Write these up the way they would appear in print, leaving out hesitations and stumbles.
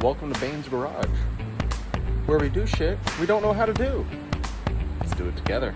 Welcome to Bane's Garage, where we do shit we don't know how to do. Let's do it together.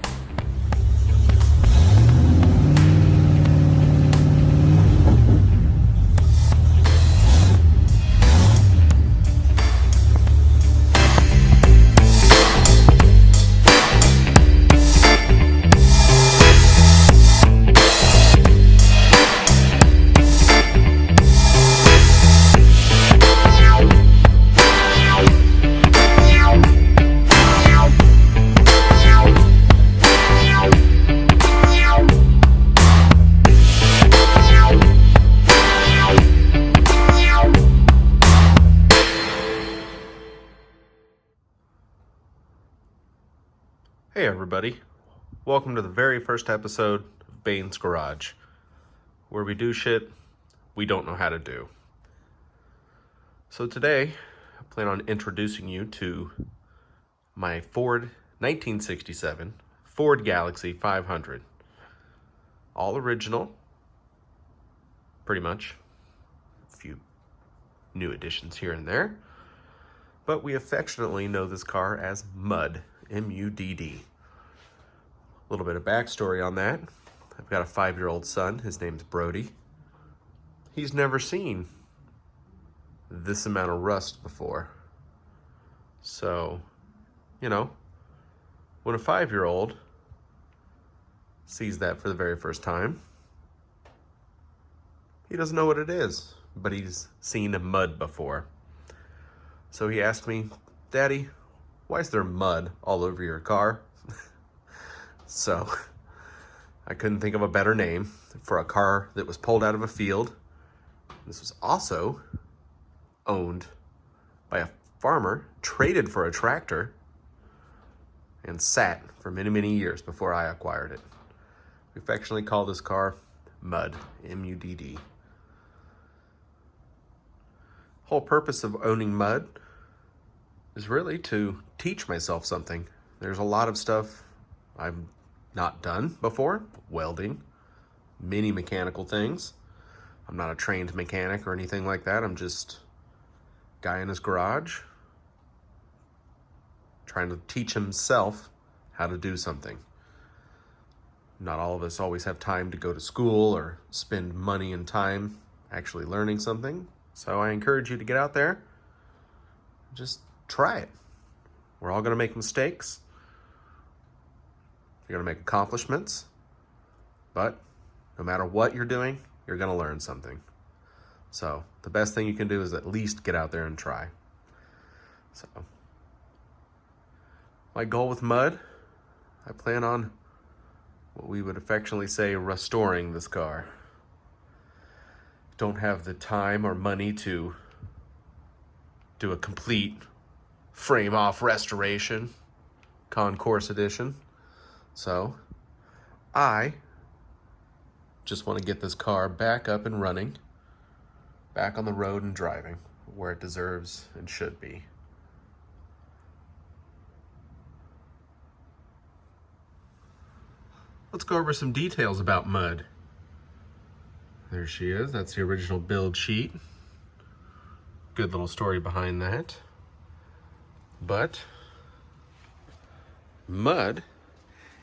Hey everybody, welcome to the very first episode of Bane's Garage, where we do shit we don't know how to do. So today, I plan on introducing you to my Ford 1967 Ford Galaxy 500. All original, pretty much. A few new additions here and there. But we affectionately know this car as Mudd. M-U-D-D. A little bit of backstory on that. I've got a 5-year-old son. His name's Brody. He's never seen this amount of rust before. So, you know, when a 5-year-old sees that for the very first time, he doesn't know what it is, but he's seen mud before. So he asked me, "Daddy, why is there mud all over your car?" So I couldn't think of a better name for a car that was pulled out of a field. This was also owned by a farmer, traded for a tractor, and sat for many, many years before I acquired it. We affectionately call this car Mudd, M-U-D-D. Whole purpose of owning Mudd is really to teach myself something. There's a lot of stuff I've not done before. Welding, many mechanical things. I'm not a trained mechanic or anything like that. I'm just a guy in his garage trying to teach himself how to do something. Not all of us always have time to go to school or spend money and time actually learning something. So I encourage you to get out there, just try it. We're all gonna make mistakes. You're gonna make accomplishments, but no matter what you're doing, you're gonna learn something. So the best thing you can do is at least get out there and try. So my goal with Mudd, I plan on what we would affectionately say restoring this car. Don't have the time or money to do a complete frame off restoration, concourse edition. So I just want to get this car back up and running, back on the road and driving where it deserves and should be. Let's go over some details about Mudd. There she is. That's the original build sheet. Good little story behind that. But Mudd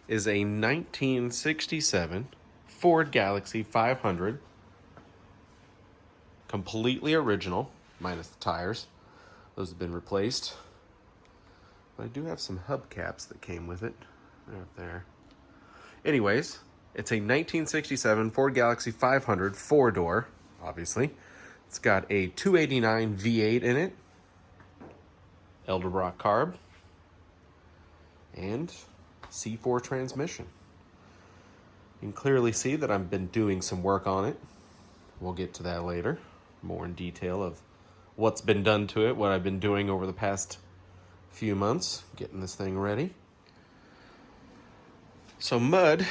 is a 1967 Ford Galaxy 500. Completely original, minus the tires. Those have been replaced. But I do have some hubcaps that came with it. They're up there. Anyways, it's a 1967 Ford Galaxy 500 4-door, obviously. It's got a 289 V8 in it. Edelbrock carb. And C4 transmission. You can clearly see that I've been doing some work on it. We'll get to that later. More in detail of what's been done to it, what I've been doing over the past few months, getting this thing ready. So Mudd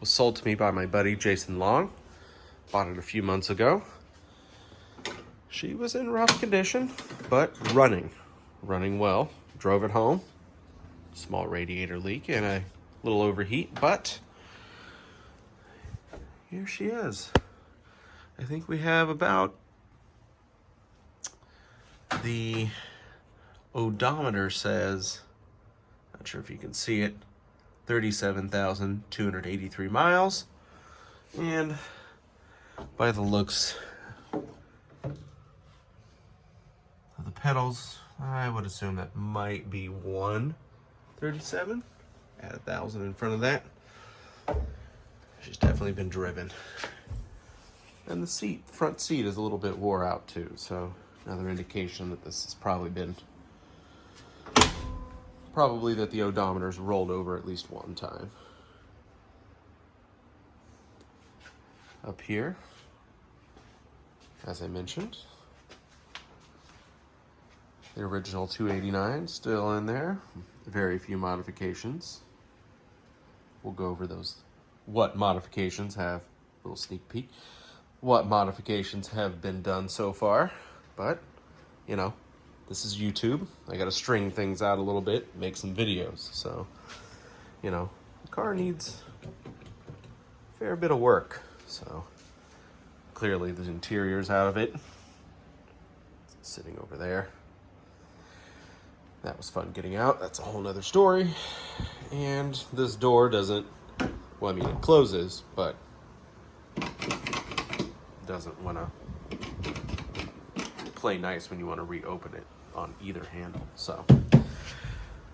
was sold to me by my buddy Jason Long. Bought it a few months ago. She was in rough condition, but running well. Drove it home. Small radiator leak and a little overheat, but here she is. I think we have about The odometer says, not sure if you can see it, 37,283 miles. And by the looks of the pedals, I would assume that might be 137. Add 1,000 in front of that. She's definitely been driven. And the front seat is a little bit wore out too, so another indication that this has probably that the odometer's rolled over at least one time. Up here, as I mentioned, the original 289 still in there. Very few modifications. We'll go over those. What modifications have, a little sneak peek, what modifications have been done so far. But, you know, this is YouTube. I gotta string things out a little bit, make some videos. So, you know, the car needs a fair bit of work. So, clearly the interior's out of it. It's sitting over there. That was fun getting out. That's a whole nother story. And this door doesn't, well, I mean, it closes, but doesn't want to play nice when you want to reopen it on either handle. So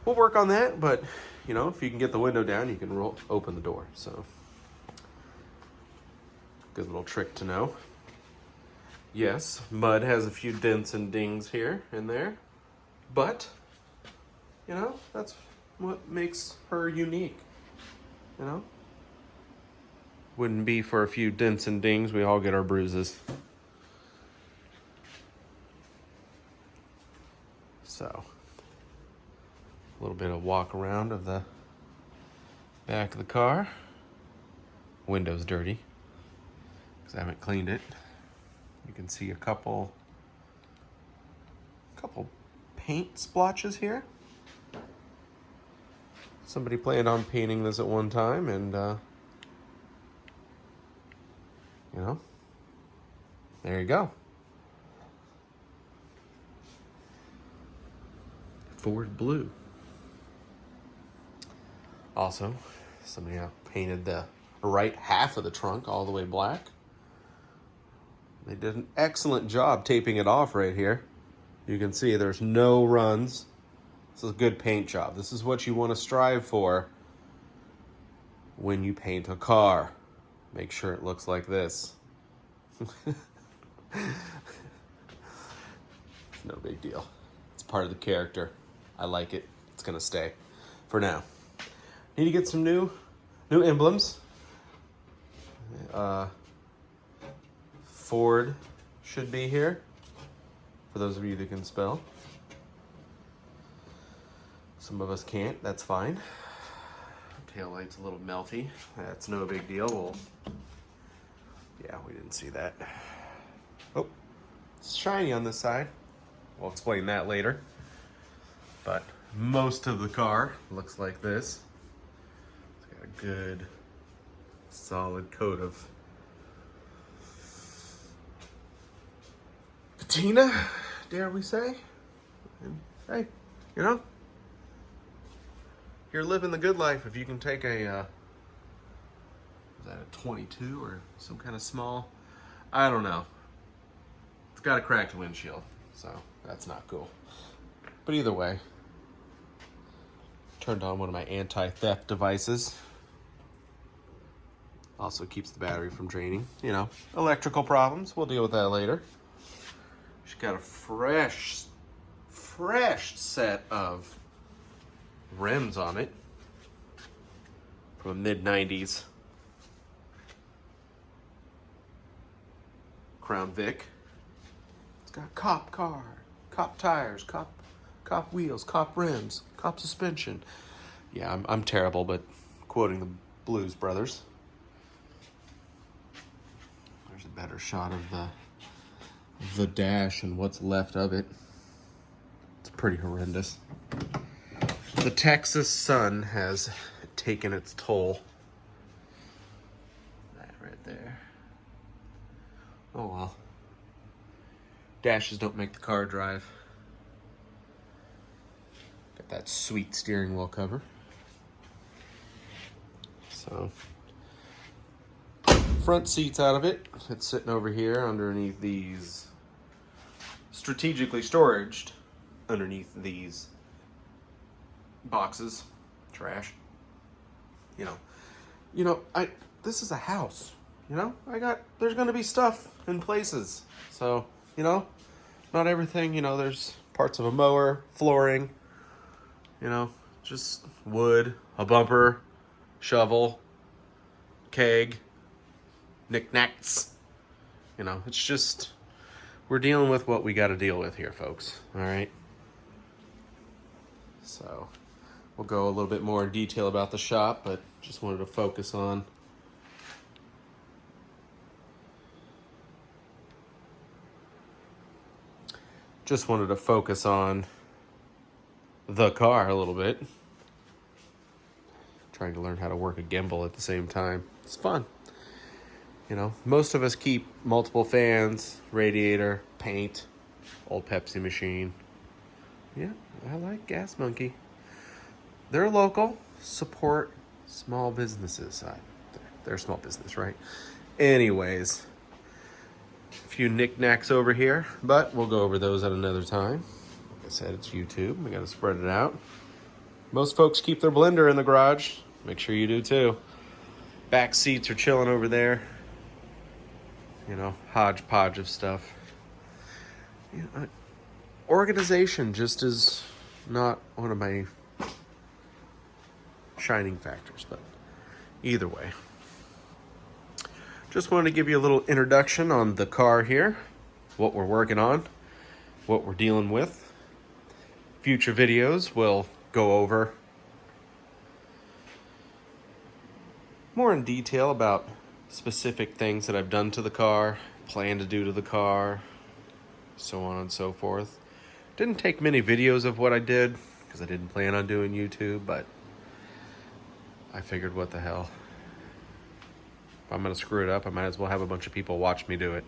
we'll work on that, but you know, if you can get the window down, you can open the door. So good little trick to know. Yes, mud has a few dents and dings here and there, but you know, that's what makes her unique, you know? Wouldn't be for a few dents and dings, we all get our bruises. So, a little bit of walk around of the back of the car. Window's dirty, because I haven't cleaned it. You can see a couple paint splotches here. Somebody planned on painting this at one time, and you know, there you go. Ford blue. Also, somebody painted the right half of the trunk all the way black. They did an excellent job taping it off right here. You can see there's no runs. This is a good paint job. This is what you want to strive for when you paint a car. Make sure it looks like this. It's no big deal. It's part of the character. I like it. It's gonna stay for now. Need to get some new emblems. Ford should be here, for those of you that can spell. Some of us can't, that's fine. Taillight's a little melty. That's no big deal. Yeah, we didn't see that. Oh, it's shiny on this side. We'll explain that later. But most of the car looks like this. It's got a good, solid coat of patina, dare we say. And hey, you know, you're living the good life if you can take a, is that a 22 or some kind of small, I don't know. It's got a cracked windshield, so that's not cool. But either way, turned on one of my anti-theft devices. Also keeps the battery from draining. You know, electrical problems, we'll deal with that later. She's got a fresh set of rims on it from the mid-90s. Crown Vic. It's got cop car, cop tires, cop wheels, cop rims, cop suspension. Yeah, I'm terrible, but quoting the Blues Brothers. There's a better shot of the dash and what's left of it. It's pretty horrendous. The Texas sun has taken its toll. That right there. Oh well. Dashes don't make the car drive. Got that sweet steering wheel cover. So, front seat's out of it. It's sitting over here underneath these, strategically storaged underneath these boxes, trash. This is a house. There's gonna be stuff in places. So, not everything. There's parts of a mower, flooring. Just wood, a bumper, shovel, keg, knickknacks. It's just, we're dealing with what we got to deal with here, folks. All right. So we'll go a little bit more in detail about the shop, but just wanted to focus on the car a little bit. Trying to learn how to work a gimbal at the same time. It's fun. Most of us keep multiple fans, radiator, paint, old Pepsi machine. Yeah, I like Gas Monkey. They're local. Support small businesses. They're a small business, right? Anyways, a few knickknacks over here, but we'll go over those at another time. Like I said, it's YouTube. We got to spread it out. Most folks keep their blender in the garage. Make sure you do too. Back seats are chilling over there. Hodgepodge of stuff. Organization just is not one of my shining factors, but either way. Just wanted to give you a little introduction on the car here, what we're working on, what we're dealing with. Future videos will go over more in detail about specific things that I've done to the car, plan to do to the car, so on and so forth. Didn't take many videos of what I did because I didn't plan on doing YouTube, but I figured what the hell. If I'm going to screw it up, I might as well have a bunch of people watch me do it.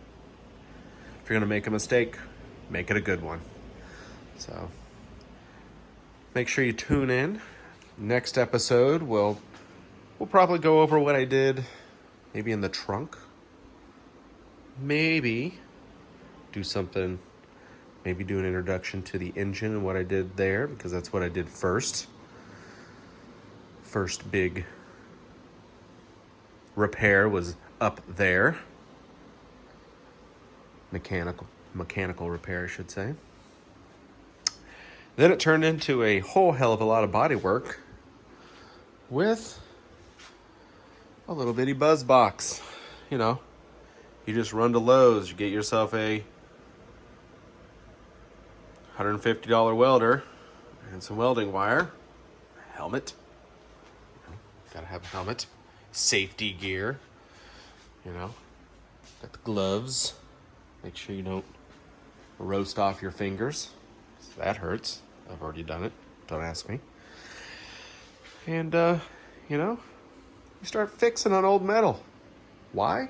If you're going to make a mistake, make it a good one. So make sure you tune in. Next episode, we'll probably go over what I did maybe in the trunk. Maybe do something, maybe do an introduction to the engine and what I did there, because that's what I did first. First big repair was up there. Mechanical repair, I should say. Then it turned into a whole hell of a lot of body work with a little bitty buzz box. You just run to Lowe's, you get yourself a $150 welder and some welding wire, helmet. Gotta have a helmet, safety gear. Got the gloves. Make sure you don't roast off your fingers. That hurts. I've already done it. Don't ask me. And, you start fixing on old metal. Why?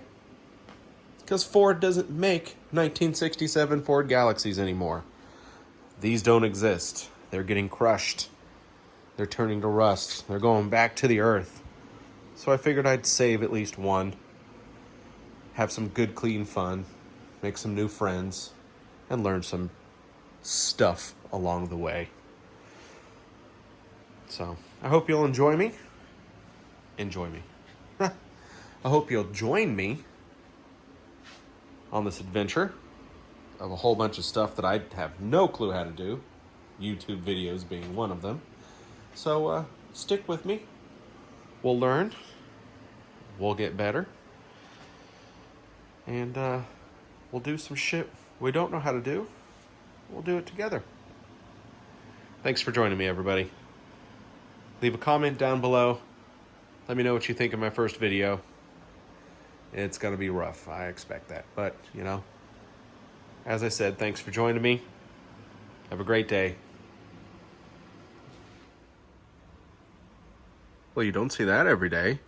Because Ford doesn't make 1967 Ford Galaxies anymore. These don't exist. They're getting crushed. They're turning to rust. They're going back to the earth. So I figured I'd save at least one. Have some good, clean fun. Make some new friends. And learn some stuff along the way. So I hope you'll enjoy me. I hope you'll join me on this adventure of a whole bunch of stuff that I have no clue how to do. YouTube videos being one of them. So stick with me. We'll learn. We'll get better. And we'll do some shit we don't know how to do. We'll do it together. Thanks for joining me, everybody. Leave a comment down below. Let me know what you think of my first video. It's going to be rough. I expect that. But, as I said, thanks for joining me. Have a great day. Well, you don't see that every day.